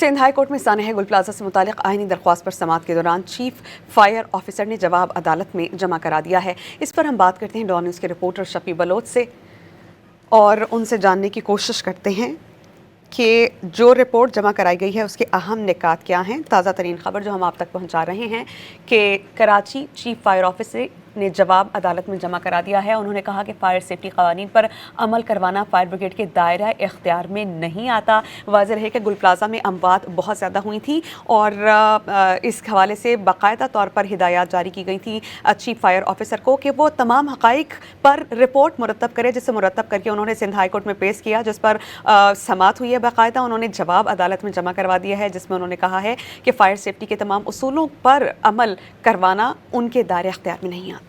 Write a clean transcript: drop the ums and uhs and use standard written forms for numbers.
Sindh high court में सानह गुल plaza से मुतालिक आईनी दरख्वास्त पर समाअत के दौरान चीफ फायर ऑफिसर ने जवाब अदालत में जमा करा दिया है। इस पर हम बात करते हैं डॉन न्यूज़ के रिपोर्टर शफी बलोच से और उनसे जानने की कोशिश करते हैं कि जो रिपोर्ट जमा कराई गई है उसके अहम निकात क्या हैं। ताज़ा तरीन खबर जो हम आप तक पहुंचा रहे हैं कि कराची चीफ फायर ऑफिसर ने जवाब अदालत में जमा करा दिया है। उन्होंने कहा कि फायर सेफ्टी क़वानीन पर अमल करवाना फायर ब्रिगेड के दायरा इख्तियार में नहीं आता। वाज़ेह है कि गुल प्लाजा में अमवात बहुत ज़्यादा हुई थी और इस हवाले से बाकायदा तौर पर हिदायत जारी की गई थी चीफ फायर ऑफिसर को कि वो तमाम हक़ाइक़ पर रिपोर्ट मुरतब करे, जिसे मुरतब करके उन्होंने सिंध हाई कोर्ट में पेश किया, जिस पर समाअत हुई है। बाकायदा उन्होंने जवाब अदालत में जमा करवा दिया है, जिसमें उन्होंने कहा है कि फायर सेफ्टी के तमाम उसूलों पर अमल करवाना उनके दायरे इख्तियार में नहीं आता।